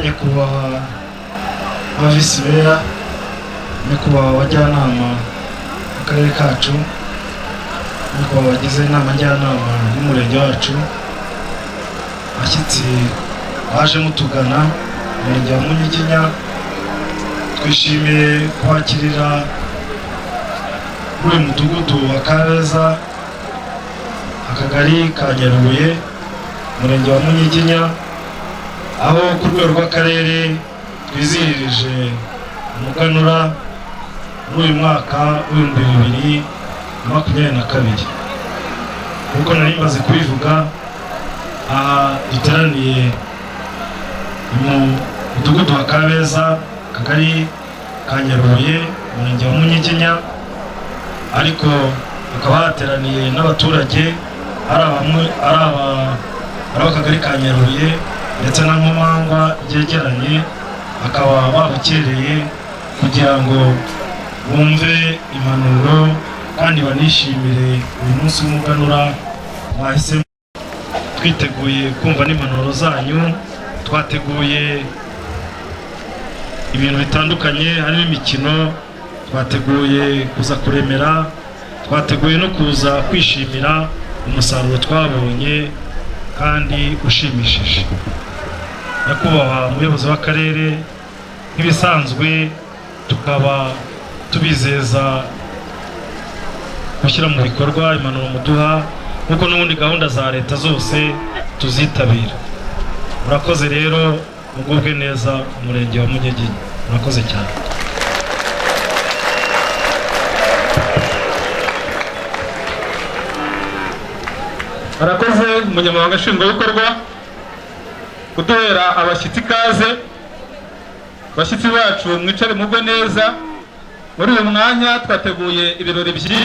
nyakubahwa ba visi meya, nyakubahwa abajyanama akarere kacu, nyakubahwa bagize inama njyanama y'umurenge wacu, bashyitsi baje mutugana umurenge wa Munyiginya, twishimiye kwakirira muri mudugudu wa Kabeza, akagari ka Nyarubuye, umurenge wa Munyiginya, aho ku rwego rw'akarere twizihirije umuganura muri uyu mwaka w'2022. Kuko nari maze kubivuga, aha duteraniye mu mudugudu wa Kabeza, akagari ka Nyarubuye, umurenge wa Munyiginya, ariko hakaba hateraniye n'abaturage ari akagari ka Nyarubuye ndetse na Nkomangwa byegeranye, bakaba babukereye kugira ngo bumve impanuro kandi banishimire uyu munsi w'umuganura mwahisemo. Twiteguye kumva n'impanuro zanyu, twateguye ibintu bitandukanye, harimo imikino, twateguye kuza kuremera, twateguye no kuza kwishimira umusaruro twabonye kandi ushimishije. Nyakubahwa umuyobozi w'akarere, nk'ibisanzwe tukaba tubizeza gushyira mu bikorwa impanuro muduha, nk'uko n'ubundi gahunda za leta zose tuzitabira. Murakoze rero, mugubwe neza umurenge wa Munyiginya. Murakoze cyane. Murakoze umunyamabanga nshingwabikorwa kuduhera abashyitsi ikaze. Bashyitsi bacu mwicare mugwe neza. Muri uyu mwanya twateguye ibirori byinshi.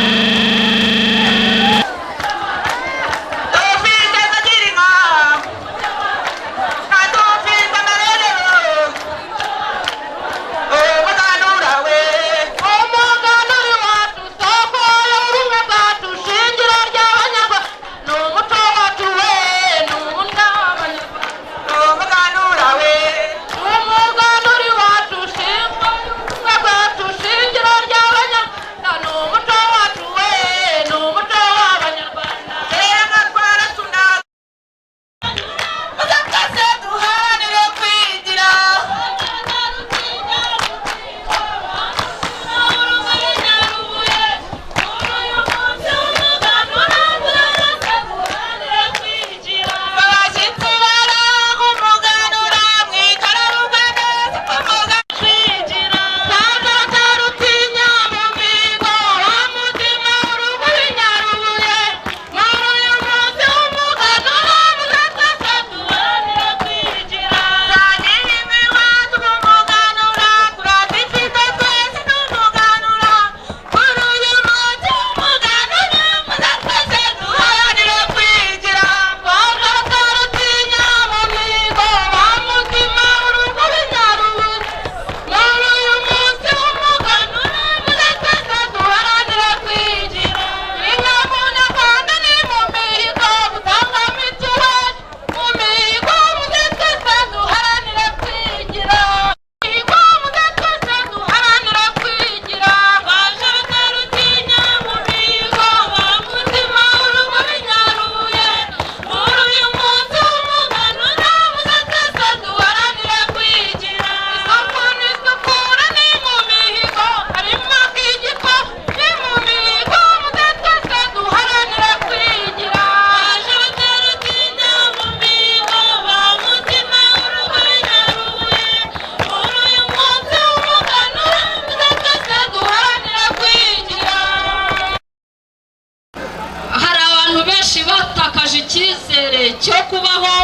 icyizere cyo kubaho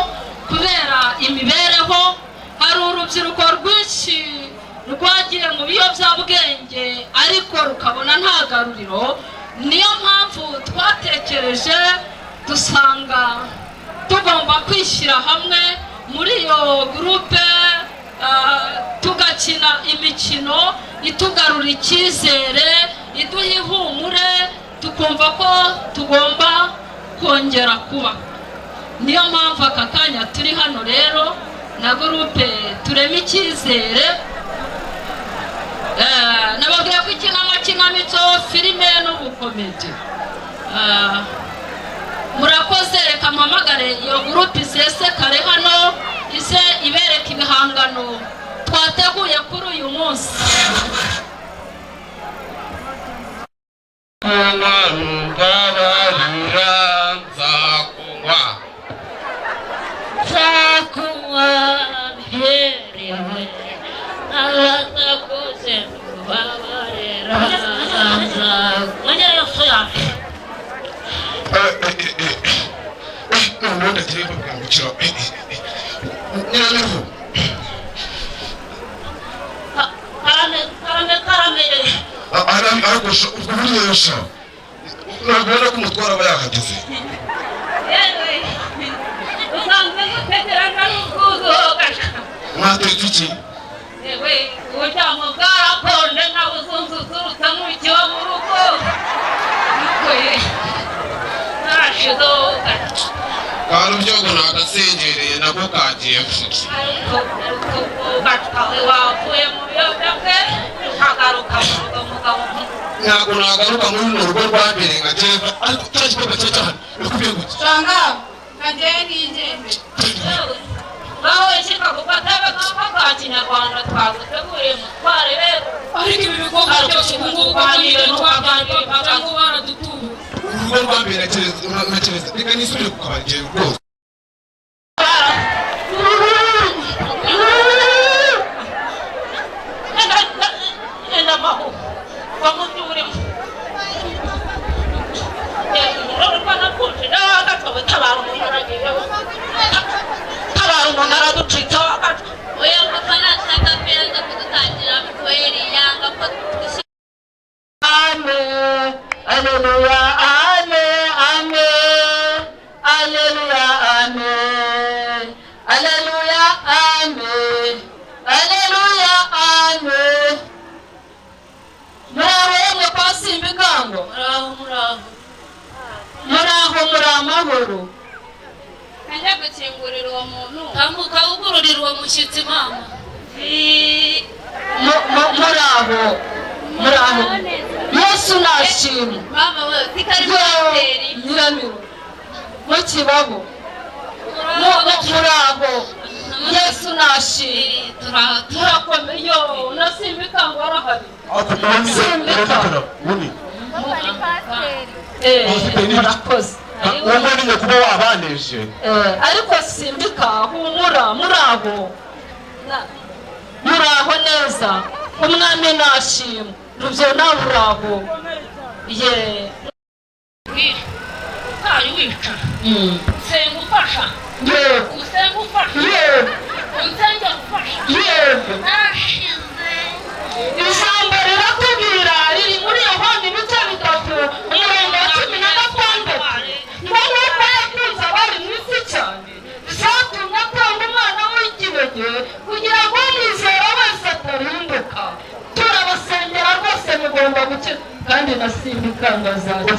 kubera imibereho. Hari urubyiruko rwinshi rwagiye mu biyobyabwenge ariko rukabona nta garuriro. Niyo mpamvu twatekereje dusanga tugomba kwishyira hamwe muri iyo gurupe tugakina imikino itugarura icyizere, iduha ihumure, tukumva ko tugomba kongera kuba. Niyo mpamvu aka kanya turi hano rero na gurupe tureme icyizere. Nababwira ko ikinamico filime n'ubukomedi. Murakoze, reka mpamagare iyo gurupe isesekare hano ise ibereka ibihangano twateguye kuri uyu munsi. Nagomba kumutwara aba yahageze. Mwateka iki? Kandi ubyogo nagasengereye nako kagiye gushiki. Ntabwo nagaruka muri runo rugo rwa mbere nkagenda ariko cya gikorwa cyo cyane bikubye gutya. Shanga kageye n'igende. Baho ishika kubataba kwa Kinyarwanda twaguteguriye mutware rero. Ariko ibi bikorwa byose ubungubu baganira ngo baradutura. Urugo rwa mbere ntekereza reka nisubire ku kabari rwose. Amahoro ajya gukingurira uwo muntu tambuka ugururira uwo mushyitsi mama. Muraho Yesu nashimwe mama we tikari bateri nyiramiro mu kibabo muraho Yesu nashimwe turakomeye nasimbika ngo arahari murakoze Uwo ni kuba wabaneje. Ariko simbika humura muraho neza umwami nashimwe ruvyo nawe uraho ye kari wica senga ufasha usenga ufasha unsenge ufasha nashize ijambo rirakubwira riri muri Yohana ibice bitatu umurongo wa 16 nk'uko yakunze abari mu isi cyane zatumye atanga umwana w'ikinege kugira ngo umwizera wese atarimbuka. Turabasengera rwose mugomba gukira kandi nasimbika ngazaza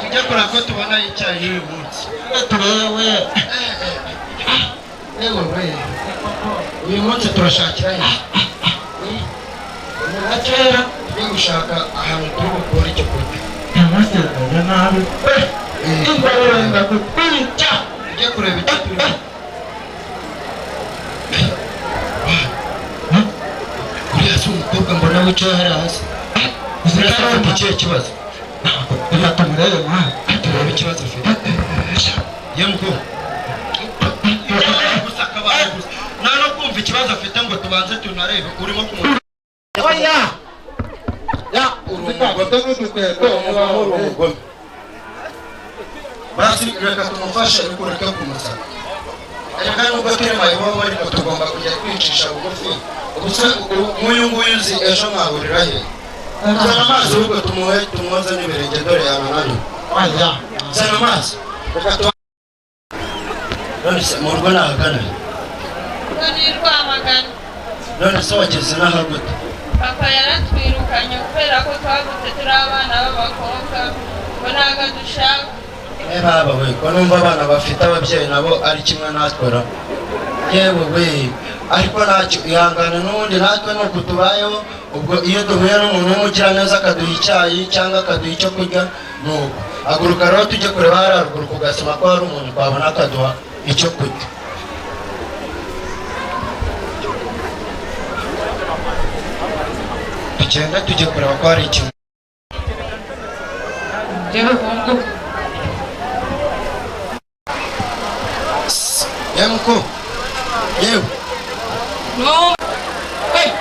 Ujya kureba ko tubona icyayi uyu munsi turewe uyu munsi turashakira na kera turi gushaka ahantu turi gukora icyo kurya amasezerano nabi ingororenda kutwica ujya kureba icyo turi uriya si umukobwa mbona wicaye hariya hasi uzirafata ikihe kibazo reka tumurebe mwana turebe ikibazo afite yemko nta no kumva ikibazo afite ngo tubanze tunarebe urimo kumureba oya urumugome n'udukweto mubaho urumugome basi reka tumufashe ariko reka kumusaka reka nubwo turi mayibobo ariko tugomba kujya kwicisha bugufi gusa nk'uyu nguyu uzi ejo mwahurira he zana amazi ahubwo tumwoze n'ibirenge dore yanananiwe zana amazi reka none se mu rugo nahagana kane. none se wageze n'aho gute? Papa yaratwirukanye kubera ko twavutse turi abana b'abakobwa ngo ntabwo dushaka. baba we ko numva abana bafite ababyeyi nabo ari kimwe natwora. yewe we ariko ntacyo ihangane n'ubundi natwe nuko tubayeho. ubwo iyo duhuye n'umuntu w'umugira neza akaduha icyayi cyangwa akaduha icyo kurya nuko haguruka rero tujye kureba hariya ruguru ku gasima ko hari umuntu twabona akaduha icyo kurya. tugenda tujye kureba ko hari ikintu. Muko yewe No. Hey,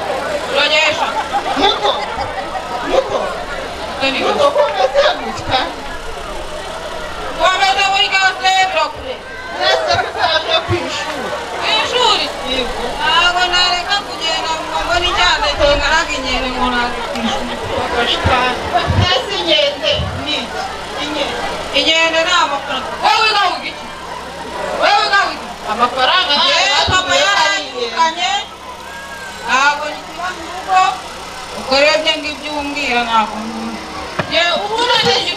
Rajesha. Muko. Nani? Muko komeza gutya. Wameze muri gase brokule. Nese kutaje kwishuri. Ishuri. Yego. Ntabwo nareka kugenda ngo nijyane tingaraga inyene ngo nakwishuri. Bakashika. Nese inyende niki? Inyende ni amafaranga. Wewe gawugi. Amafaranga papa yarayirukanye ntabwo nkiba mu rugo ubwo rero ibyo ngibyo umbwira ntabwo ubundi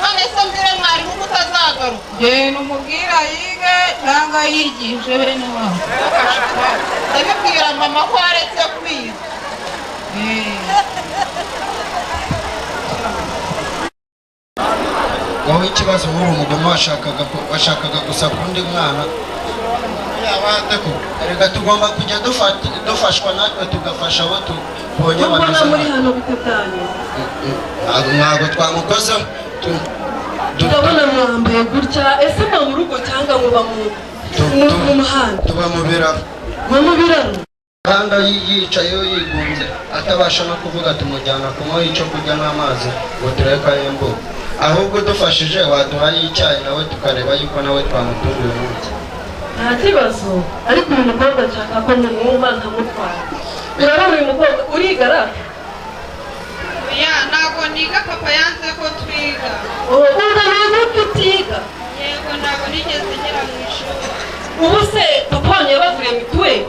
none se mbere mwarimu utazagaruka numubwira yige cyangwa yigishe bene wabo ndabibwira mama ko aretse kwiga wowe ikibazo muri umugome washakaga gusaba undi mwana reka tugomba kujya dufashwa natwe tugafasha abo tubonye bameze ntabwo twamukozeho ndabona mwambaye gutya ese mba mu rugo cyangwa muba mu muhanda tuba mu biraro kandi yicaye yigunze atabasha no kuvuga tumujyana kumuha icyo kurya n'amazi ngo turebe ko yembuka ahubwo dufashije waduhaye icyayi nawe tukareba yuko nawe twamutunga uyu munsi. nta kibazo ariko uyu mukobwa nshaka ko mwumva nkamutwara. urabona uyu mukobwa urigara? ntabwo niga papa yanze ko twiga. urabizi ko utiga? yego ntabwo nigeze ngera mu ishuri. ubu se papa wanyu yabaguriye mituweli?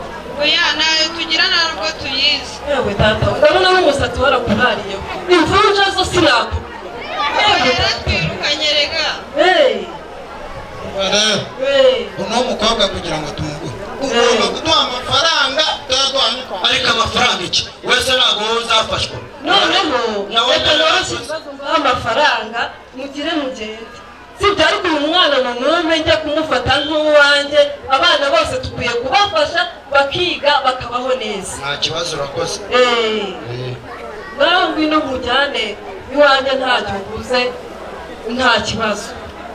nayo tugira ntabwo tuyizi. yewe tata ndabona n'umusatsi warakurariyeho imvunja zo sinakura. yaratwirukanye rega. uno mukobwa kugira ngo tumuguhe ugomba kuduha amafaranga ariko amafaranga iki wese ntabwo wowe uzafashwa. noneho reka noroshye ikibazo mbaha amafaranga mugire mugende sibyo ariko uyu mwana nanone njya kumufata nk'uwanjye abana bose tukwiye kubafasha bakiga bakabaho neza. nta kibazo urakoze. nawe ngwino nkujyane iwanjye ntacyo uguze nta kibazo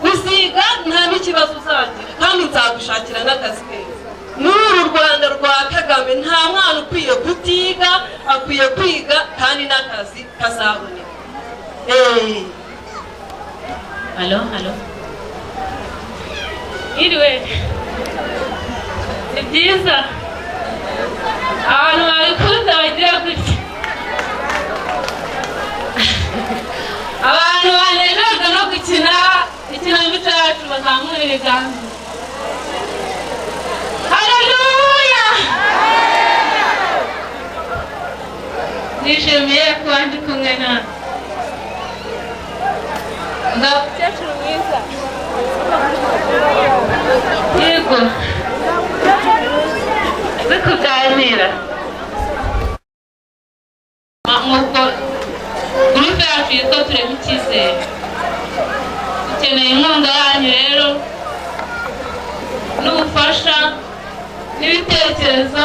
uziga nta n'ikibazo uzagira kandi nzagushakira n'akazi keza. n'uru Rwanda rwa Kagame nta mwana ukwiye kutiga akwiye kwiga kandi n'akazi kazaboneka. Halo iriwe ni byiza abantu babikunda bagira gutya abantu banezezwa no gukina ikinamico yacu bazamura ibiganza. Haleluya! nishimiye kuba ndi kumwe nawe umukecuru mwiza. yego turi kuganira nk'uko gurupe yacu yitwa turema icyizere dukeneye inkunga yanyu rero n'ubufasha n'ibitekerezo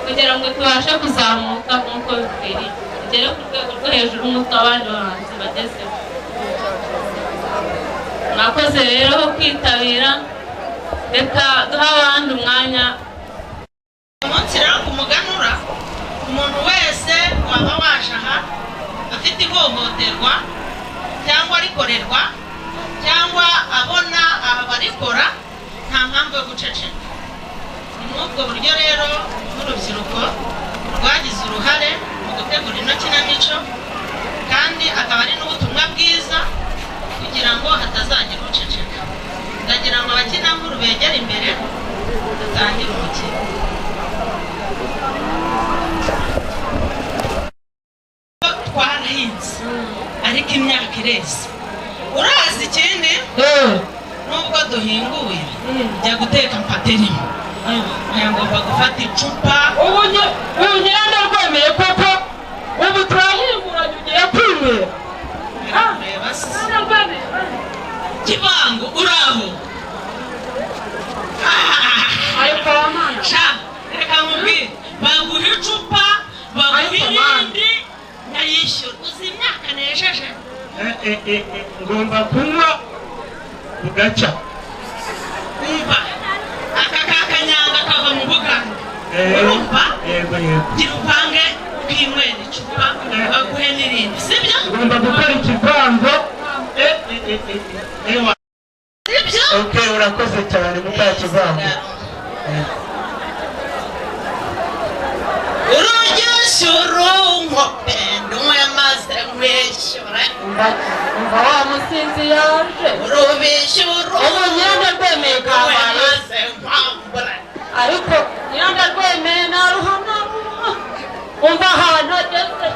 kugira ngo tubashe kuzamuka nk'uko bikwiriye tugere ku rwego rwo hejuru nk'uko abandi bahanzi bagezeho. mwakoze rero kwitabira reka duha abandi umwanya. umunsi rero ku muganura umuntu wese waba waje aha afite ihohoterwa cyangwa rikorerwa cyangwa abona abarikora nta mpamvu yo guceceka. ni muri ubwo buryo rero n'urubyiruko rwagize uruhare mu gutegura ino kinamico kandi akaba ari n'ubutumwa bwiza kugira ngo hatazagira uceceka. ndagira ngo abakinankuru begere imbere dutangire umukino. ko duhinguye jya guteka mpaterimo ngomba gufata icupa ubu nyiranda rwemeye koko ubu turahinguranye ugiye kwinywera reba se Kibango uraho ariko wamana sha reka nkubwire baguha icupa baguha irindi nkayishyura uzi imyaka nejeje ngomba kunywa ugaca umva aka kakanyanga kava mu buganga urumva gira upange kwinywera icupa baguhe n'irindi sibyo ngomba gukora ikivango sibyo okay urakoze cyane gukora ikivango urugishyura nkopendo maze nkwishyure umva wa musinzi yaje urubishyura ubu nyiranda rwemeye kabaye maze nkwambure ariko nyiranda rwemeye naruhana umva ahantu ageze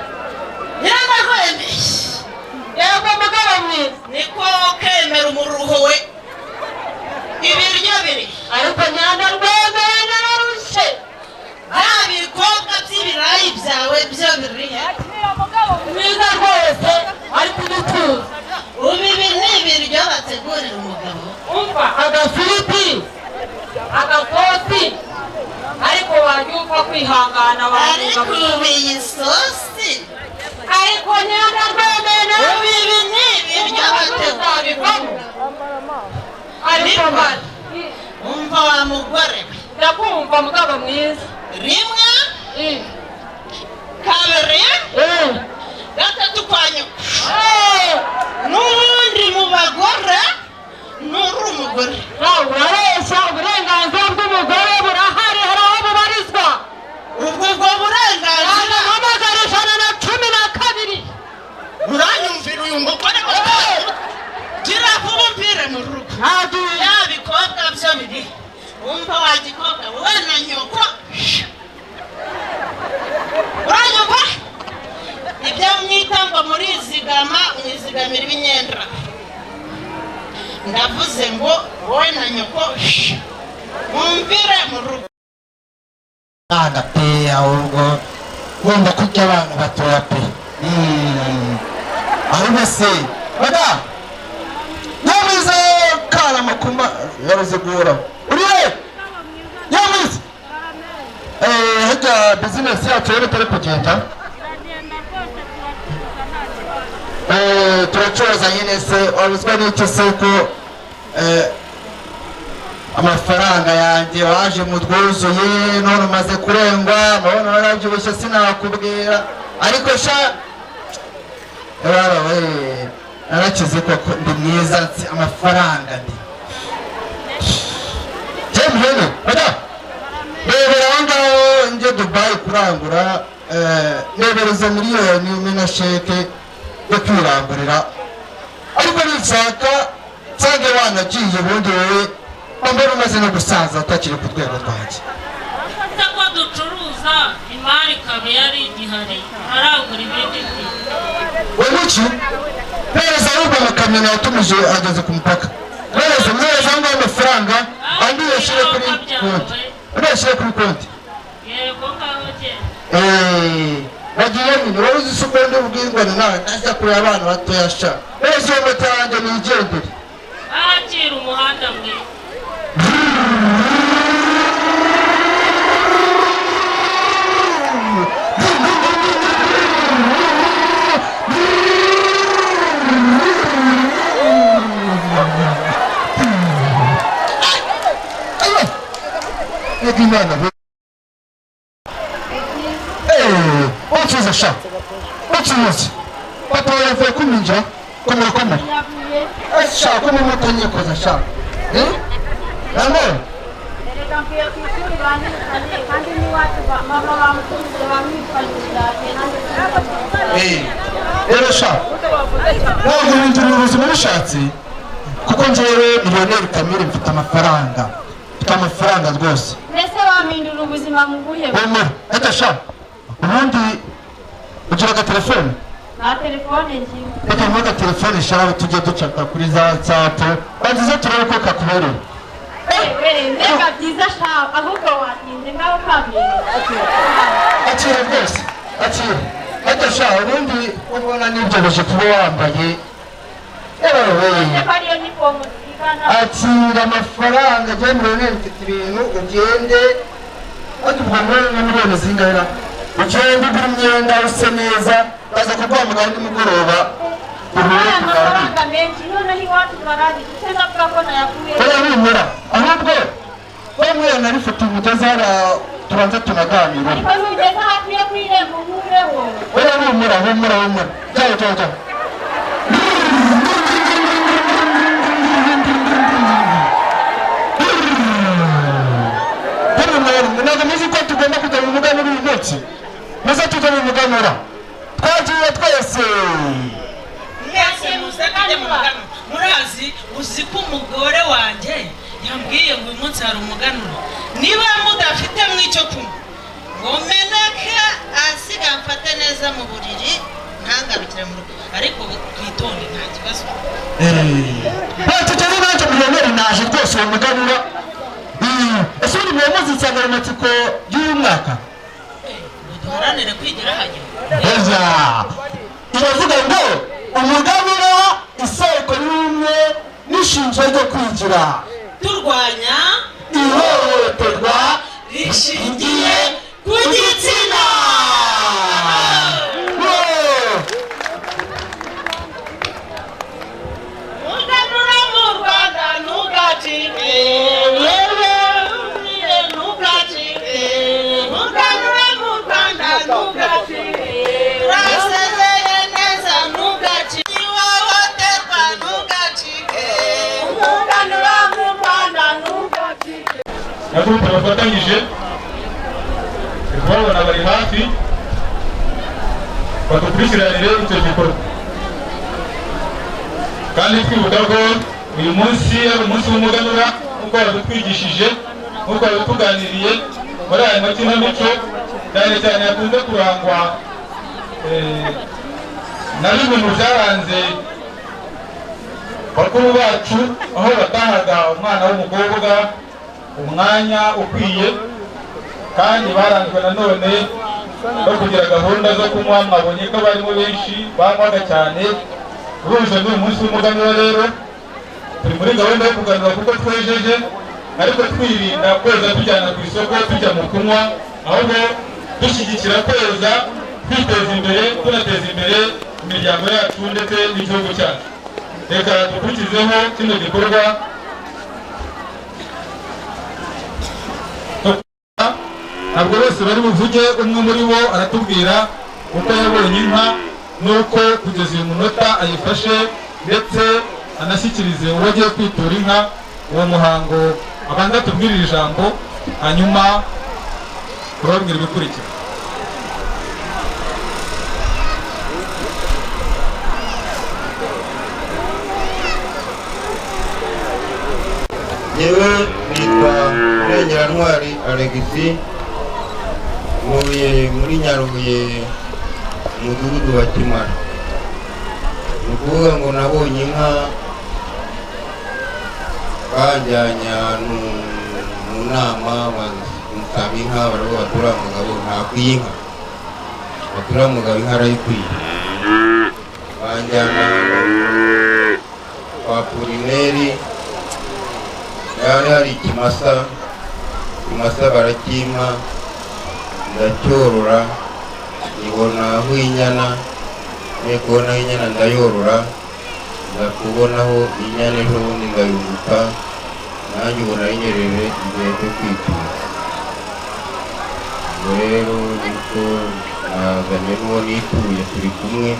nyiranda rwemeye yego mugabo mwiza niko kemera umuruho we ibiryo biri ariko nyiranda rwemeye nararushye bya bikobwa by'ibirayi byawe byo birihe mwiza rwose ariko udutuza ubu ibi ni ibiryo bategurira umugabo umva agafiriti agasosi ariko wajya upfa kwihangana ariko ubu iyi sosi ariko nyiranda rwemeye ubu ibi ni ibiryo bategurira ariko mani umva wa mugore we ndakumva mugabo mwiza rimwe kabiri gatatu kwa nyoko n'ubundi mu bagore n'uri umugore nawe urabeshya uburenganzira bw'umugore burahari hari aho bubarizwa ubwo burenganzira ahamagara 112 uranyumvira uyu mugore gira vuba umvire mu rugo ya bikobwa byo biri wumva wa gikobwa wowe na nyoko uranyumva ibyo mwita ngo murizigama mwizigamira ibinyendera ndavuze ngo wowe na nyoko mwumvire mu rugo abana pe ahubwo wenda kurya abana batoya pe ahubwo se bada nyamize karama kuma yabuze guhora uriye nyamize hajya bizinesi yacu rero itari kugenda turacuruza nyine se wabuzwa n'iki se ko amafaranga yanjye waje mu twuzuye none umaze kurengwa none warabyibushye sinakubwira ariko sha we narakize koko ndi mwiza nzi amafaranga ndi jemhene bada rebera aho ngaho njye Dubai kurangura nebereza miliyoni umena sheke yo kwirangurira ariko nishaka nsange wanagiye ubundi wowe mbona umaze no gusaza utakiri ku rwego rwanjye ko ducuruza imari ikaba yari igihari aragura ibindi bintu wemuki pereza ahubwo amakamyo yatumije ageze ku mupaka pereza aho ngaho amafaranga andi yashyire kuri konti yashyire kuri konti yego ngaho genda bagiye nyine wowe uzi isuku ndi ubwingwane nawe najya kureba abana batoya sha pereza iyo moto yanjye nigendere ahakira umuhanda mwiza Imana ukiza sha ukiza papa yavuye kuminja komera sha kumumutanye koza sha namo rero sha ntabwo binjira ubuzima bishatse kuko njyewe miliyoneri Kamire mfite amafaranga rwose mbese wamindura ubuzima mu buhe wemera ete sha ubundi ugira agatelefone nta telefone ngiye reka mpaka telefone shawe tujye ducaka kuri za WhatsApp bagize turebe ko kakubereye. Mbega byiza shaho ahubwo watinze ngaho kabiri. Akira rwose akira adasha ubundi ubona n'ibyo kuba wambaye Ko ariyo nifomu zigana. akira amafaranga agenewe mfite ibintu ugende aduvana na miliyoni zingana ugende ugura imyenda usa neza baza kuguhamagara nimugoroba Aya mafaranga menshi noneho iwacu barari cyenda avuga ko nayakuye. bimera ahubwo bamwe narifite umutazara tubanza tunaganira Ariko nugeze hafi yo kwiremba nkureho. humura cyao ntabwo muzi ko tugomba kujya mu muganura uyu munsi maze tujya mu muganura twagiye twese mwese muze kujya mu muganura murazi uzi ko umugore wanjye yambwiye ngo uyu munsi hari umuganura niba mudafite mw'icyo kunywa ngo meneke asiga mfate neza mu buriri ntangarukire mu rugo ariko twitonde nta kibazo tutari benshi miliyoneri naje rwose uwo muganura ese ubundi muyobozi insanganyamatsiko y'uyu mwaka duharanire kwigira hajya iravuga ngo umuganura isoko y'ubumwe n'ishingiro ryo kwigira turwanya ihohoterwa rishingiye ku gitsina muganura mu Rwanda ntugacike yewe ntugacike muganura mu Rwanda ntugacike turasezeye neza ntugacike ihohoterwa ntugacike muganura mu Rwanda ntugacike. Nyaguruka bafatanyije kubabona bari hafi badukurikiranire icyo gikorwa kandi twibuka ko uyu munsi ari umunsi w'umuganura nk'uko badutwigishije nk'uko badutuganiriye muri aya makinamico cyane cyane yakunze kurangwa na bimwe mu byaranze bakuru bacu aho batahaga umwana w'umukobwa umwanya ukwiye kandi baranzwe nanone no kugira gahunda zo kunywa mwabonye ko barimo benshi banywaga cyane uruje n'uyu munsi w'umuganura rero turi muri gahunda yo kuganura kuko twejeje ariko twirinda kweza tujyana ku isoko tujya mu kunywa ahubwo dushyigikira kweza twiteza imbere tunateza imbere imiryango yacu ndetse n'igihugu cyacu reka dukurikizeho kino gikorwa ntabwo bose bari buvuge umwe muri bo aratubwira uko yabonye inka nuko kugeza uyu munota ayifashe ndetse anashyikirize uwo agiye kwitura inka uwo muhango abanza tubwirira ijambo hanyuma turababwira ibikurikira. yewe nitwa Murengerantwari Alegisi ntuye muri Nyarubuye umudugudu wa Kimara ni ukuvuga ngo nabonye inka bajyanye ahantu mu nama bamusaba inka baravuga batura mugabo ntakwiye inka batura mugabo inka arayikwiye banjyana kwa Purineri hari ikimasa barakimpa ndacyorora ibona aho inyana kubona inyana ndayorora ndakubonaho inyana ejo bundi ndayunguka nanjye ubona yinyerere igihe cyo kwitura ubwo rero niko nazanye n'uwo nituye turi kumwe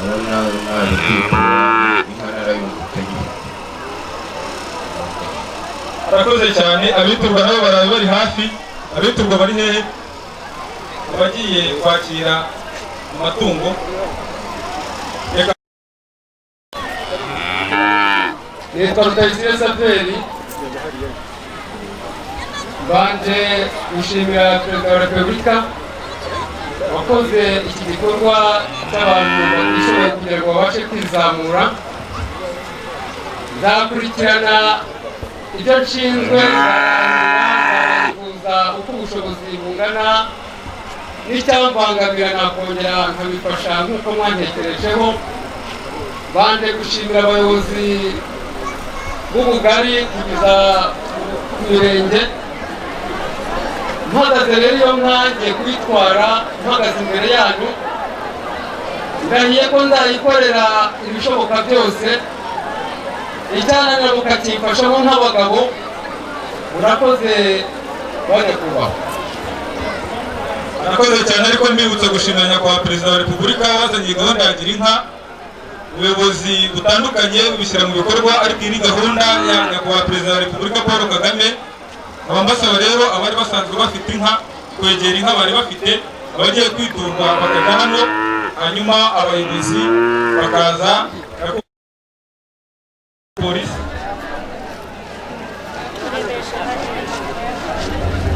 urabona naje kwitura inka narayungutse nyine. Arakoze cyane abiturwa nabo barabe bari hafi abiturwa bari hehe abagiye kwakira amatungo nitwa Rutayisire Saveri mbanje gushimira Perezida wa Repubulika wakoze iki gikorwa cy'abantu batishoboye kugira ngo babashe kwizamura nzakurikirana ibyo nshinzwe, nzakuza uko ubushobozi bungana, n'icyamvangamira nakongera nkabifasha nk'uko mwantekerejeho. Banje gushimira abayobozi b'ubugari kugeza ku mirenge. Mpagaze rero iyo nkangiye kubitwara mpagaze imbere yanyu, ndahiye ko nzayikorera ibishoboka byose, icyananira mukakimfashamo nk'abagabo. Murakoze bajya kubaho. Murakoze cyane, ariko mbibutsa gushimira nyakubahwa Perezida wa Repubulika wazanye gahunda ya Gira inka. Ubuyobozi butandukanye bubishyira mu bikorwa, ariko iyi ni gahunda ya nyakubahwa Perezida wa Repubulika Paul Kagame. Abambasaba rero abari basanzwe bafite inka kwegera inka bari bafite, abagiye kwiturwa bakajya hano, hanyuma abayobozi bakaza polisi.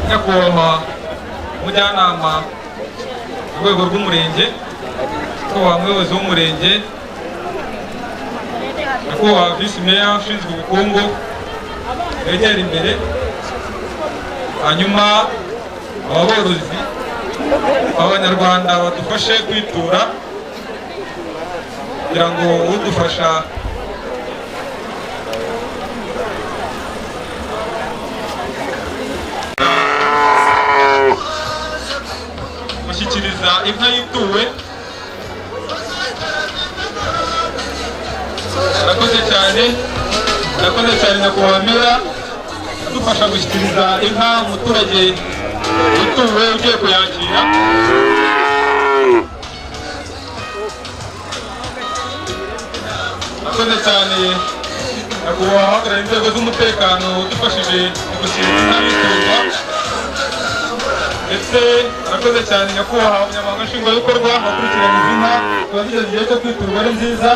Nyakubahwa umujyanama ku rwego rw'umurenge, nyakubahwa umuyobozi w'umurenge, nyakubahwa visi meya ushinzwe ubukungu, begera imbere. Hanyuma ababorozi, abanyarwanda badufashe kwitura kugira ngo udufasha gushyikiriza inka yituwe. Murakoze cyane nyakubahwa meya adufasha gushyikiriza inka umuturage utuwe ugiye kuyakira. Murakoze cyane nyakubahwa uhagarariye inzego z'umutekano udufashije gushyikiriza inka yiturwa, ndetse murakoze cyane nyakubahwa umunyamabanga nshingwabikorwa wakurikiranye izi nka tubageze igihe cyo kwiturwa ari nziza,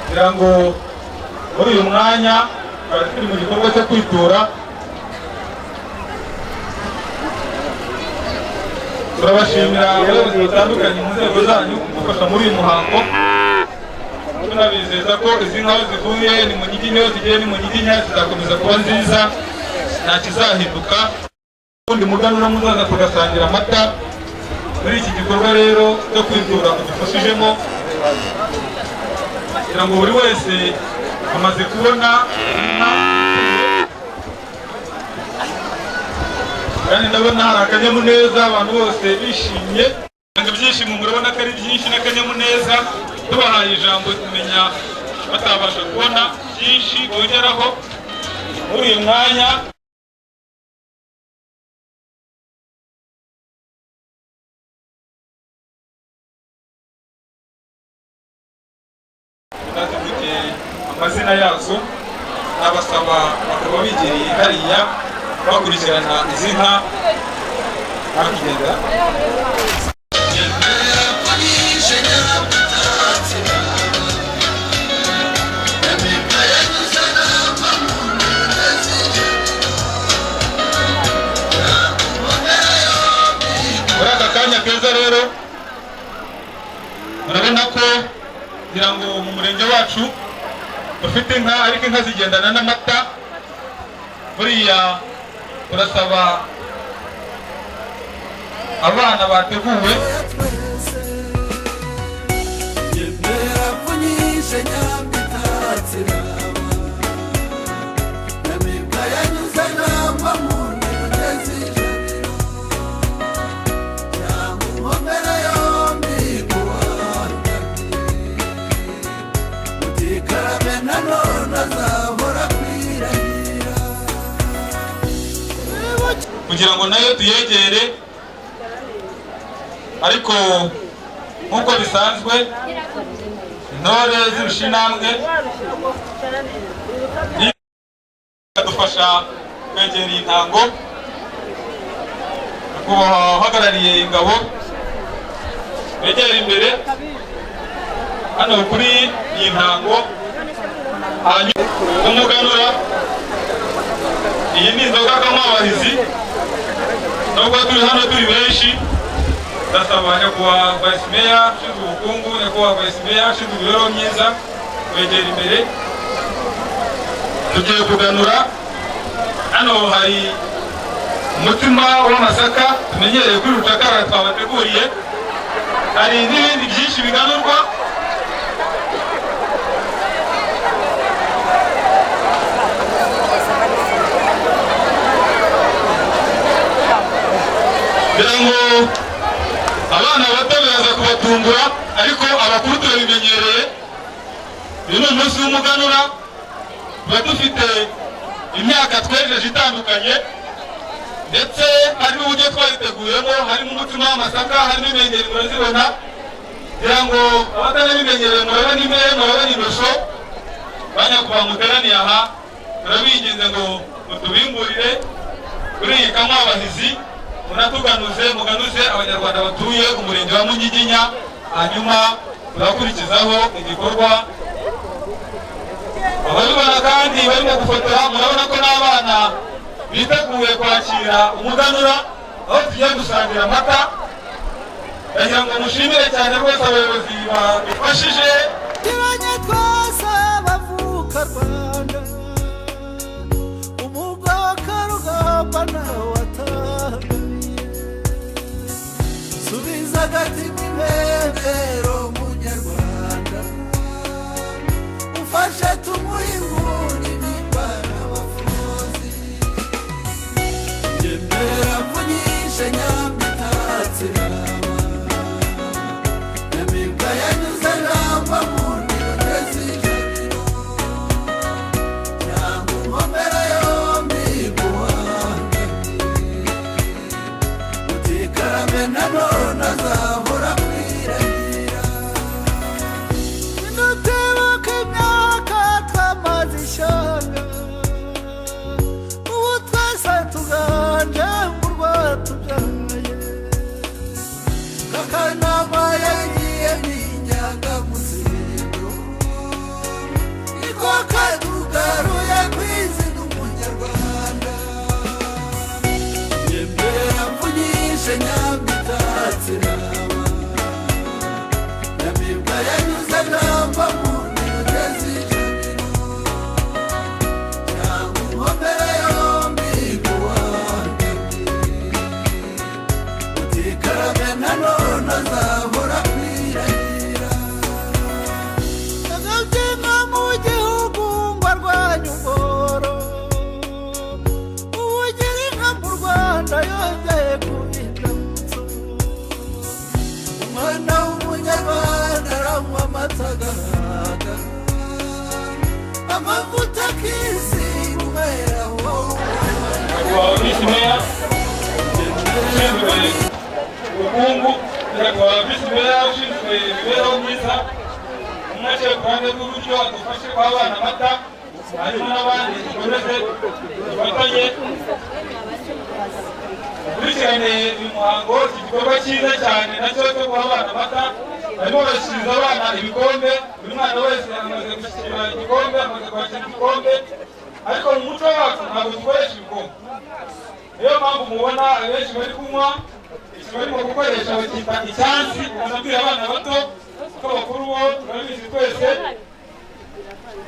kugira ngo muri uyu mwanya twari turi mu gikorwa cyo kwitura. Turabashimira abayobozi batandukanye mu nzego zanyu kudufasha muri uyu muhango, tunabizeza ko izi nka zivuye ni mu nyiginya, zigiye ni mu nyiginya, zizakomeza kuba nziza, nta kizahinduka. Ubundi muganura muzaza tugasangira amata muri iki gikorwa rero cyo kwitura mudufashijemo, kugira ngo buri wese amaze kubona inka, kandi ndabona hari akanyamuneza, abantu bose bishimye. Ibyishimo murabona ko ari byinshi n'akanyamuneza. Tubahaye ijambo kumenya batabasha kubona byinshi bongeraho muri uyu mwanya. Natufite amazina yazo, n'abasaba bakaba bigereye hariya bakurikirana izi nka bakigenda. Muri aka kanya keza rero murabona ko kugira ngo mu murenge wacu dufite inka, ariko inka zigendana n'amata. Buriya turasaba abana bateguwe kugira ngo nayo tuyegere, ariko nk'uko bisanzwe intore zirusha intambwe badufasha kwegera iyi ntango. Uhagarariye ingabo begera imbere hano kuri iyi ntango, hanyuma umuganura. Iyi ni inzoga k'amabahizi, nubwo turi hano turi benshi, ndasaba nyakubahwa Vice Mayor ushinzwe ubukungu, nyakubahwa Vice Mayor ushinzwe imibereho myiza kwegera imbere tugiye kuganura. Hano hari umutima w'amasaka tumenyereye kuri rucakara twabateguriye, hari n'ibindi byinshi biganurwa. kugira ngo abana bato biraza kubatungura, ariko abakuru turabimenyereye. Uyu ni umunsi w'umuganura, tuba dufite imyaka twejeje itandukanye, ndetse hari n'uburyo twayiteguyemo, harimo umutima w'amasaka, harimo imengeri murazibona, kugira ngo abatanabimenyereye murabe n'imere, murabe n'indosho. Banyakubahwa muteraniye aha, turabinginze ngo mutubimburire kuri iyi kanywa abahizi, munatuganuze, muganuze abanyarwanda batuye umurenge wa Munyiginya. Hanyuma turakurikizaho igikorwa. Ababibona kandi barimo gufotora, murabona ko n'abana biteguye kwakira umuganura, aho tugiye gusangira amata. Ndagira ngo mushimire cyane rwose abayobozi babifashije. Twese bavuka Rwanda, umugoka rugamba nawe watangamiye, subiza agatima ibendera munyarwanda, ufashe tumuhe inguni n'imbara abafuzi, yemera mvunyishe nyamitatse raba, nyamibwa yanyuze ramba mu nanone azahora kwirahira, ndutebuka imyaka twamaze ishyanga, ubu twese tuganje mu rwatubyaye, kakanama yagiye n'inyaga muzingo, niko kadugaruye kwizina umunyarwanda, yembera mvunyishe nyamitatse raba, nyamibwa yanyuze ramba mu ntere z'ijabiro, cyangwa inkomere yombi kuwandamye, utikarame nanone azahora kwirahira, agabyinka mu gihugu ngo arwanye ubworo, ubugira inka mu Rwanda yongeye kubindamutso, umwana w'umunyarwanda aranywa amata agahaga, amavuta akisiga umwera wowe. Nyakubahwa Visi Meya ushinzwe ubukungu, Nyakubahwa Visi Meya ushinzwe imibereho myiza, umwaciye ku ruhande rw'iburyo adufashe guha abana amata, hanyuma n'abandi dukomeze dufatanye dukurikirane uyu muhango. Iki gikorwa cyiza cyane nacyo cyo guha abana amata, barimo bashyikiriza abana ibikombe, buri mwana wese amaze gushyikira igikombe, amaze kwakira igikombe, ariko mu muco wacu ntabwo dukoresha ibikombe. Niyo mpamvu mubona abenshi bari kunywa iki barimo gukoresha bakita icyansi. Ukazabwira abana bato kuko abakuru bo turabizi twese,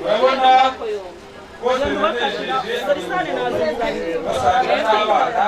urabona rwose biranejeje, basangira n'abana amata.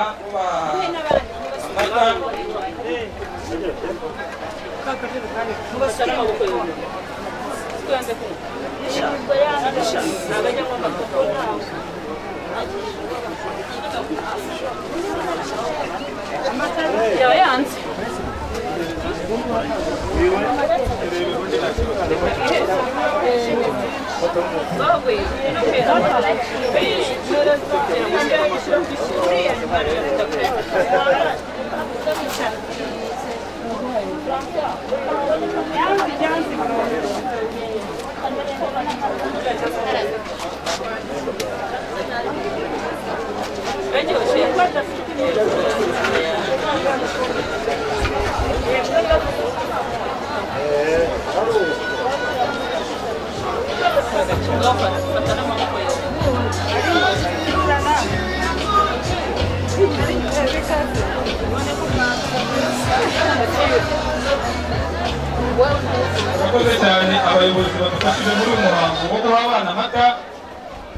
Murakoze cyane abayobozi badufashije muri uyu muhango wo guha abana amata.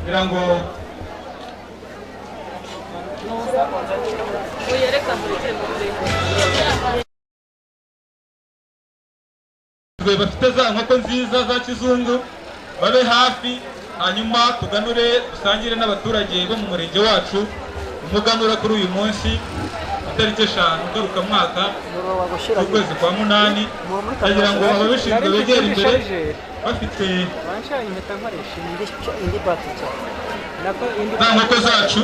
kugira ngo bafite za nkoko nziza za kizungu babe hafi, hanyuma tuganure dusangire n'abaturage bo mu murenge wacu umuganura kuri uyu munsi itariki 5 ngarukamwaka z'ukwezi kwa munani, kugira ngo ababishinzwe begere imbere bafite za nkoko zacu.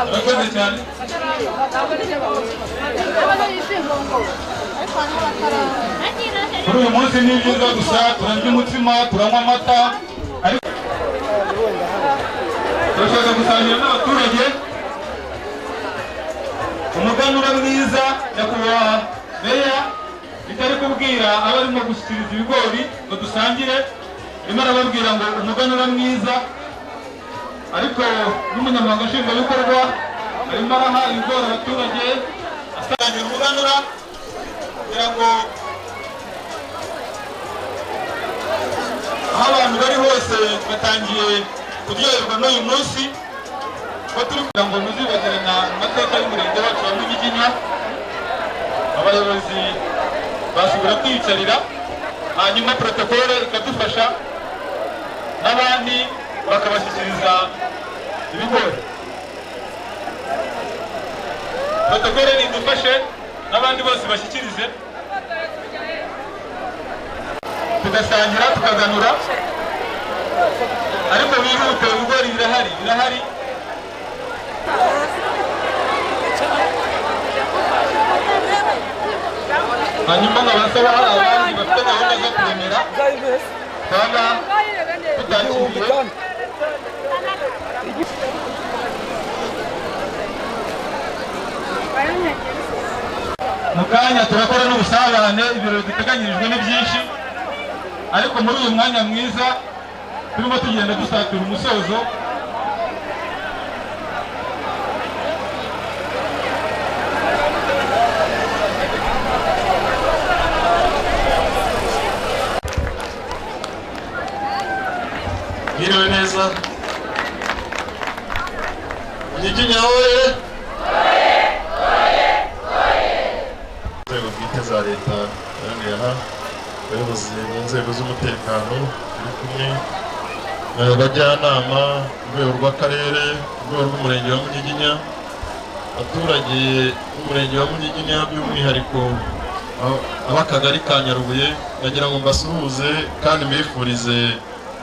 Murakoze cyane. Kuri uyu munsi ni byiza gusa turarya umutsima, turanywa amata, ariko turashaka gusangira n'abaturage umuganura mwiza. Nyakubahwa Meya bitari kubwira abarimo gushyikiriza ibigori ngo dusangire, arimo arababwira ngo umuganura mwiza, ariko n'umunyamabanga nshingwabikorwa arimo araha ibigori abaturage asangira umuganura kugira ngo aho abantu bari hose batangiye kuryoherwa n'uyu munsi, ko turi kugira ngo muzibagirana amateka y'umurenge wacu wa Munyiginya. Abayobozi basubira kwiyicarira, hanyuma protokole ikadufasha n'abandi bakabashyikiriza ibigori. Protokole nidufashe n'abandi bose bashyikirize, tugasangira tukaganura, ariko bihute, ibigori birahari. Hanyuma nkabasaba abandi bafite gahunda zo kuremera twaba tutakiriye. Mu kanya turakora n'ubusabane, ibirori duteganyirijwe ni byinshi, ariko muri uyu mwanya mwiza turimo tugenda dusatira umusozo. Mwiriwe neza. Munyiginya oye! Inzego bwite za leta baraniye aha, abayobozi mu nzego z'umutekano turi kumwe, abajyanama ku rwego rw'akarere, ku rwego rw'umurenge wa Munyiginya, abaturage b'umurenge wa Munyiginya by'umwihariko ab'akagari ka Nyarubuye, nagira ngo mbasuhuze kandi mbifurize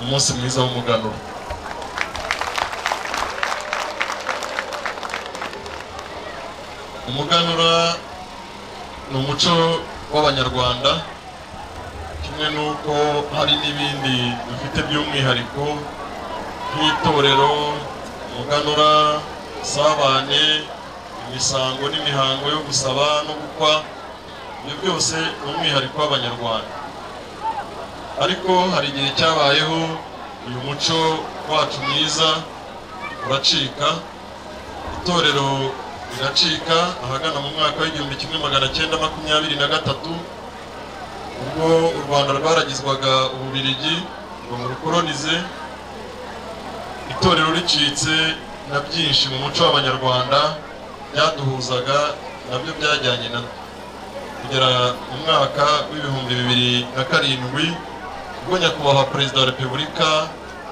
umunsi mwiza w'umuganura. Umuganura ni umuco w'Abanyarwanda, kimwe n'uko hari n'ibindi dufite by'umwihariko nk'itorero, umuganura, isabane, imisango n'imihango yo gusaba no gukwa. Ibyo byose ni umwihariko w'Abanyarwanda, ariko hari igihe cyabayeho uyu muco wacu mwiza uracika. Itorero riracika ahagana mu mwaka w'1923, ubwo u Rwanda rwaragizwaga Ububiligi ngo murukolonize. Itorero ricitse na byinshi mu muco w'Abanyarwanda byaduhuzaga nabyo byajyanye na kugera mu mwaka w'2007 ubwo nyakubahwa Perezida wa Repubulika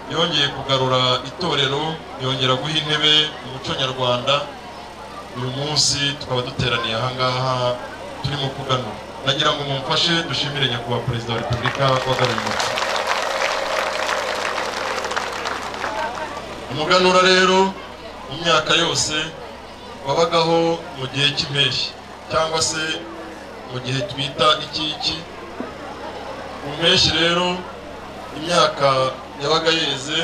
yongeye kugarura itorero, yongera guha intebe mu muco nyarwanda. Uyu munsi tukaba duteraniye aha ngaha turimo kuganura. Nagira ngo mumfashe dushimire nyakubahwa Perezida wa Repubulika wagaruye umuco. Umuganura rero mu myaka yose wabagaho mu gihe cy'impeshyi cyangwa se mu gihe twita ikiki. Mu mpeshyi rero imyaka yabaga yeze,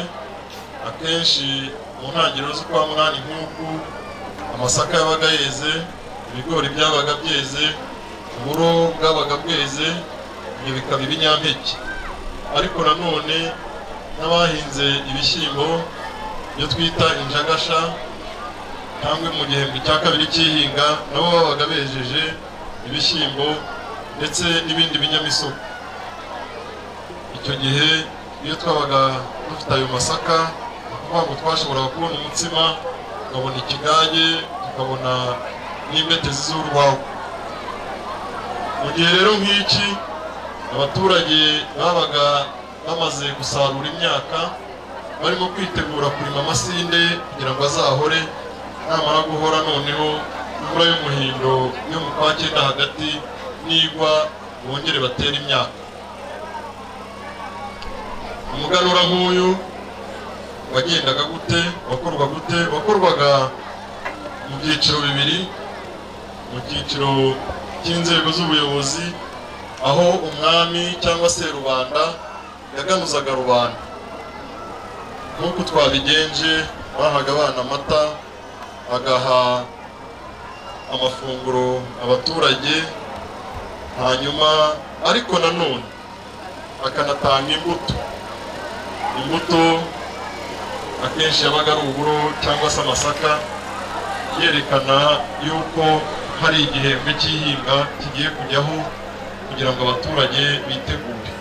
akenshi mu ntangiriro z'ukwa munani nk'uku amasaka yabaga yeze, ibigori byabaga byeze, uburo bwabaga bweze, ibyo bikaba ibinyampeke. Ariko nanone n'abahinze ibishyimbo iyo twita injagasha cyangwa mu gihembwe cya kabiri cy'ihinga nabo babaga bejeje ibishyimbo ndetse n'ibindi binyamisogwe. Icyo gihe iyo twabaga dufite ayo masaka kuvuga ngo twashoboraga kubona umutsima, tukabona ikigage, tukabona n'imbetezi z'urwaho. Mu gihe rero nk'iki abaturage babaga bamaze gusarura imyaka, barimo kwitegura kurima amasinde kugira ngo azahore, namara guhora noneho imvura y'umuhindo yo mu kwa cyenda hagati nigwa bongere batera imyaka. Umuganura nk'uyu wagendaga gute, wakorwa gute? Wakorwaga mu byiciro bibiri. Mu cyiciro cy'inzego z'ubuyobozi, aho umwami cyangwa se rubanda yaganuzaga rubanda. Nk'uko twabigenje, bahaga abana amata, agaha amafunguro abaturage, hanyuma ariko nanone akanatanga imbuto. Imbuto akenshi yabaga ari uburo cyangwa se amasaka, yerekana yuko hari igihembwe cy'ihinga kigiye kujyaho kugira ngo abaturage bitegure.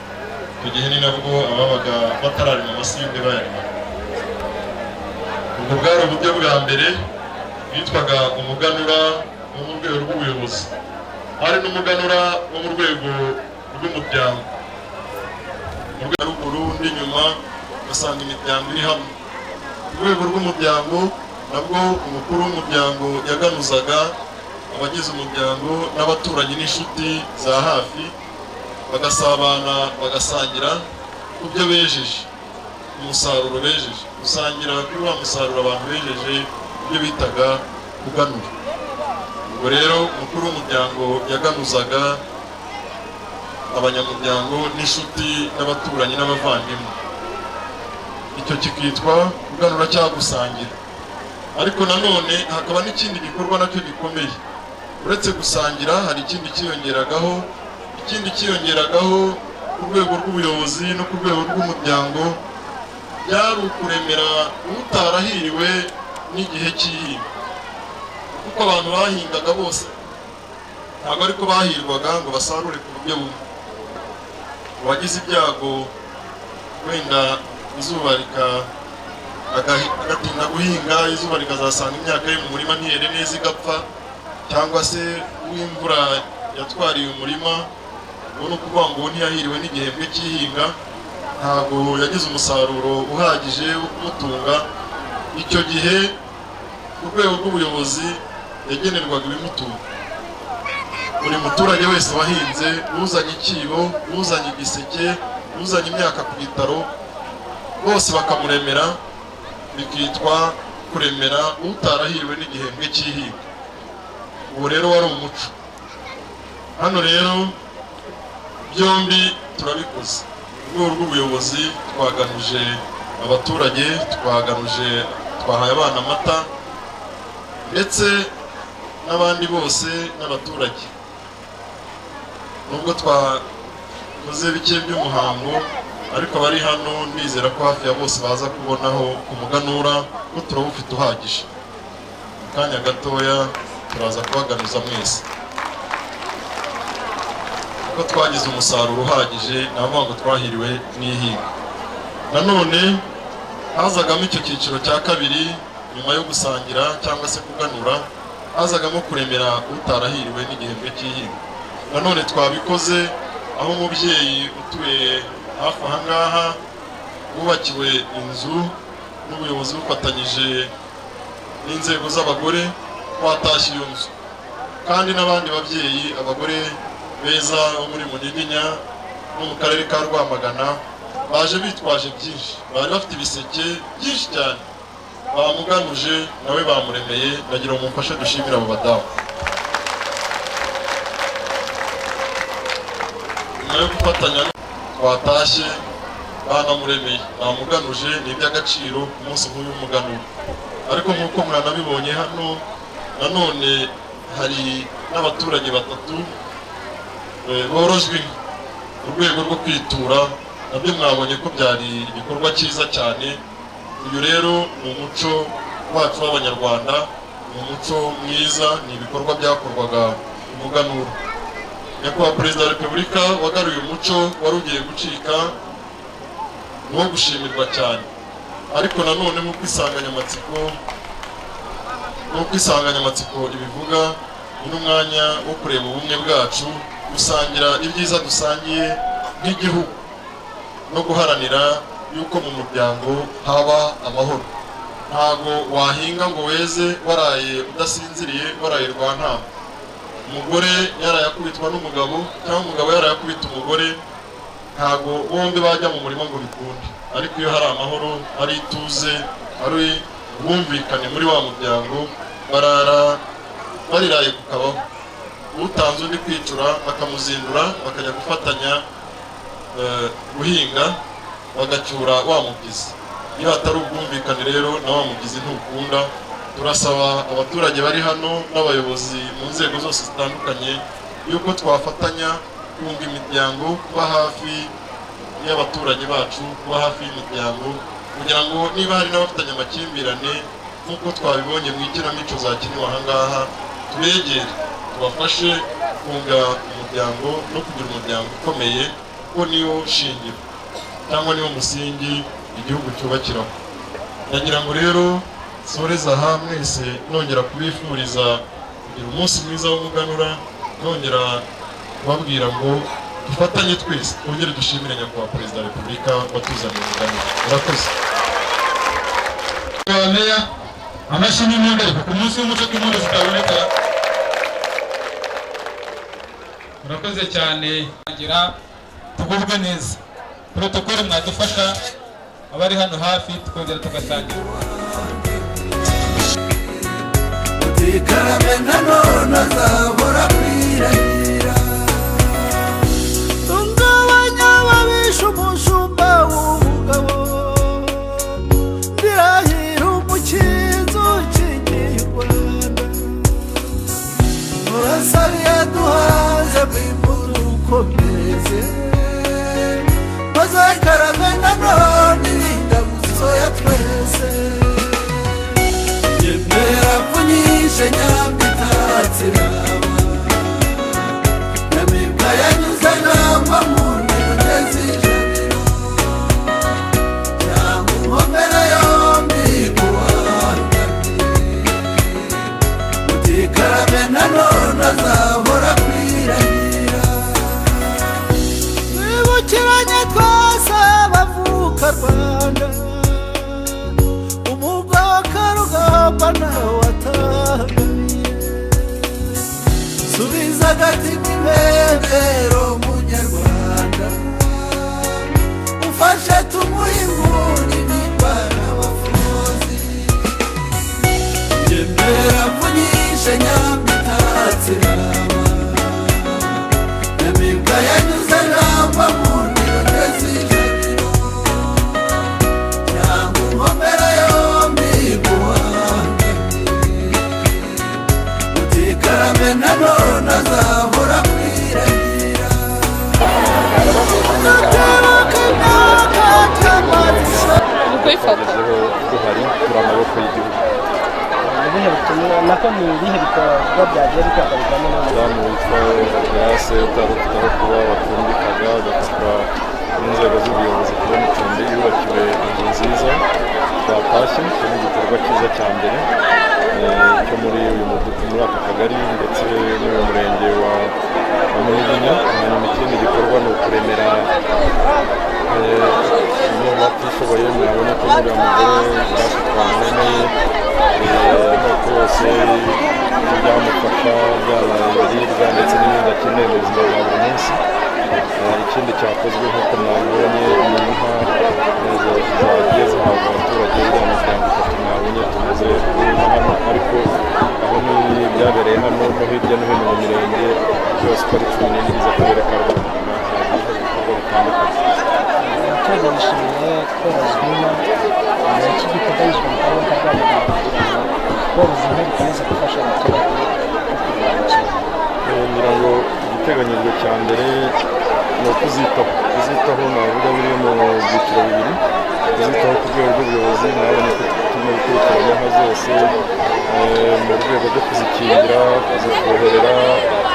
Icyo gihe ni nabwo ababaga batararima amasinde bayarima. Ubwo bwari uburyo bwa mbere bwitwaga umuganura wo mu rwego rw'ubuyobozi. Hari n'umuganura wo mu rwego rw'umuryango. Mu rwego ruguru n'inyuma ugasanga imiryango iri hamwe. Mu rwego rw'umuryango nabwo umukuru w'umuryango yaganuzaga abagize umuryango n'abaturanyi n'inshuti za hafi, bagasabana bagasangira ku byo bejeje, umusaruro bejeje, gusangira kuri wa musaruro abantu bejeje, ibyo bitaga kuganura. Ubwo rero umukuru w'umuryango yaganuzaga abanyamuryango n'inshuti n'abaturanyi n'abavandimwe. Icyo kikitwa kuganura cyangwa gusangira. Ariko nanone hakaba n'ikindi gikorwa nacyo gikomeye. Uretse gusangira hari ikindi cyiyongeragaho. Ikindi cyiyongeragaho ku rwego rw'ubuyobozi no ku rwego rw'umuryango, byari ukuremera utarahiriwe n'igihe cy'ihinga. Kuko abantu bahingaga bose ntabwo ariko bahirwaga ngo basarure ku buryo bumwe. Uwagize ibyago wenda izuba agatinda guhinga, izuba rikazasanga imyaka ye mu murima ntiyere neza igapfa, cyangwa se uw'imvura yatwariye umurima, ubu ni ukuvuga ngo ntiyahiriwe n'igihembwe cy'ihinga, ntabwo yagize umusaruro uhagije wo kumutunga. Icyo gihe ku rwego rw'ubuyobozi yagenerwaga ibimutunga. Buri muturage wese wahinze, uzanye ikibo, uzanye igiseke, uzanye imyaka ku bitaro, bose bakamuremera, bikitwa kuremera utarahiriwe n'igihembwe cy'ihinga. Ubu rero wari umuco. Hano rero byombi turabikoze. Urwego rw'ubuyobozi twaganuje abaturage, twahaye abana amata, ndetse n'abandi bose n'abaturage. Nubwo twakoze bike by'umuhango, ariko abari hano ndizera ko hafi ya bose baza kubonaho umuganura ko turawufite uhagije. Mu kanya gatoya turaza kubaganuza mwese. Ko twagize umusaruro uhagije, navuga ngo twahiriwe n'ihinga. Nanone hazagamo icyo cyiciro cya kabiri, nyuma yo gusangira cyangwa se kuganura, hazagamo kuremera utarahiriwe n'igihembwe cy'ihinga. Nanone twabikoze aho umubyeyi utuye hafi aha ngaha wubakiwe inzu n'ubuyobozi bufatanyije n'inzego z'abagore, twatashye iyo nzu. Kandi n'abandi babyeyi, abagore beza bo muri Munyiginya no mu karere ka Rwamagana, baje bitwaje byinshi, bari bafite ibiseke byinshi cyane, bamuganuje nawe bamuremeye. Ndagira ngo mumfashe dushimire abo badamu. Nyuma yo gufatanya twatashye, banamuremeye, bamuganuje, ni iby'agaciro ku munsi nk'uyu w'umuganura. Ariko nk'uko mwanabibonye hano, nanone hari n'abaturage batatu borojwe mu rwego rwo kwitura. Nabyo mwabonye ko byari igikorwa cyiza cyane, uyu rero ni umuco wacu w'abanyarwanda, ni umuco mwiza, ni ibikorwa byakorwaga umuganura. Nyakubahwa Perezida wa Repubulika wagaruye umuco wari ugiye gucika ni uwo gushimirwa cyane, ariko nanone nk'uko insanganyamatsiko ibivuga, ni n'umwanya wo kureba ubumwe bwacu, gusangira ibyiza dusangiye nk'igihugu no guharanira yuko mu muryango haba amahoro. Ntago wahinga ngo weze waraye udasinziriye, waraye rwantama. Umugore yarayakubitwa n'umugabo cyangwa umugabo yarayakubita umugore, ntago bombi bajya mu murima ngo bikunde. Ariko iyo hari amahoro, hari ituze, hari ubwumvikane muri wa muryango, barara bariraye kukabaho. Utanze undi kwicura bakamuzindura, bakajya gufatanya guhinga, bagacyura wa mubyizi. Iyo hatari ubwumvikane rero na wa mubyizi ntukunda. Turasaba abaturage bari hano n'abayobozi mu nzego zose zitandukanye yuko twafatanya kunga imiryango, kuba hafi y'abaturage bacu, kuba hafi y'imiryango, kugira ngo niba hari n'abafitanye amakimbirane nk'uko twabibonye mu ikinamico zakiniwe aha ngaha, tubegere tubafashe kunga umuryango no kugira umuryango ukomeye, kuko niwo shingiro cyangwa niwo musingi igihugu cyubakiraho. Ndagira ngo rero soreza aha mwese nongera kubifuriza kugira umunsi mwiza w'umuganura, nongera kubabwira ngo dufatanye twese twongere dushimire Nyakubahwa Perezida wa Repubulika watuzaniye umuganura. Murakoze. Meya amashyi n'impundu ku munsi w'umuco w'impundu zitaboneka. Murakoze cyane, ngira tugubwe neza. Protokole mwadufasha abari hano hafi tukongera tugasangira. Karame nanone azahora kwirahira, tungabanya ababisha umushumba w'umugabo, ndirahira umukinzi ukingiye u Rwanda, murasabiye duhaze mw'impundu ukomeze, maze karame nanone irindamuzo ya twese. Nyamwise nyambi tatsiraba, nyamibwa yanyuze namba mu ndende z'ijabiro, nyamuhomera yombi kuwandamiye, utikarame nanone azahora kwirahira. Twibukiranye twese abavuka Rwanda, umugabo Karugamba nawe watangamiye, subiza agatima impembero munyarwanda, ufashe tumuhe inguni n'indwara abafuzi, yemera mvunyishe nyambi tatsiraba, nyamibwa yanyuze namba mu ndende z'ijabiro, nyamuhomera yombi karame nanone azahora kwirahira. duhari turi amaboko y'igihugu. Ibihe bitumwa nako ni ibihe bikorwa byagiye bikagaruriramo umudamu witwa Grace utarufiteho kuba wacumbikaga agafashwa n'inzego z'ubuyobozi kubona icumbi, yubakiwe inzu nziza twatashye. Icyo ni igikorwa cyiza cya mbere cyo muri uyu mudugudu, muri aka kagari ndetse n'uyu murenge wa Munyiginya. Hanyuma ikindi gikorwa ni ukuremera abatishoboye. Murabona ko uriya mugore Grace twamwemeye amoko yose byamufasha, byaba ibiribwa ndetse n'ibindi akeneye mu buzima bwa buri munsi. Ikindi cyakozwe nk'uko mwabonye ni inka zagiye zihabwa abaturage, iriya miryango itatu mwabonye tumaze kubona hano, ariko aho byabereye hano no hirya no hino mu mirenge yose uko ari 12 z'akarere ka Rwamagana hagiye ibikorwa bitandukanye. abaturage bishimiye korozwa inka, ni iki giteganyijwe mu karere ka Rwamagana koroza inka bikomeza gufasha abaturage ngira ngo igiteganyijwe cya mbere ni ukuzitaho. kuzitaho navuga biri mu byiciro bibiri. Kuzitaho ku rwego rw'ubuyobozi nabonye ko turimo gukurikirana inka zose mu rwego rwo kuzikingira, kuzifuherera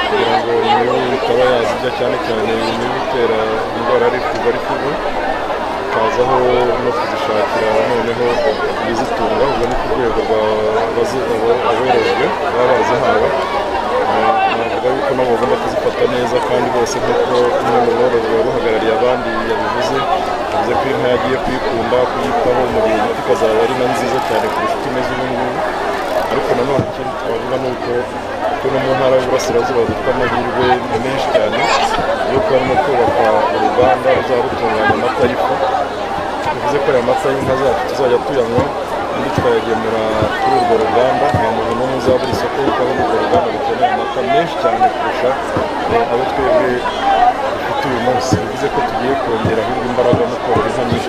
kugira ngo imibu itaba yazirya, cyane cyane imibu itera indwara ari kuva hakazaho no kuzishakira noneho ibizitunga. ubwo ni ku rwego rw'aborojwe baba bazihawe. navuga yuko nabo bagomba kuzifata neza kandi bose nk'uko umwe mu borojwe uhagarariye abandi yabivuze, yavuze ko inka yagiye kuyikunda kuyitaho mu gihe gito ikazaba ari na nziza cyane kurusha uko imeze ubu ngubu. ariko nanone ikindi twavuga ni uko no mu ntara y'Uburasirazuba dufite amahirwe menshi cyane yuko barimo kubaka uruganda ruzaba rutunganya amata y'ifu. bivuze ko aya mata y'inka zacu tuzajya tuyanywa andi tukayagemura kuri urwo ruganda. nta muntu n'umwe uzabura isoko yuko aho urwo ruganda rukeneye amata menshi cyane kurusha abo twebwe dufite uyu munsi. bivuze ko tugiye kongera ahubwo imbaraga no korora inka nyinshi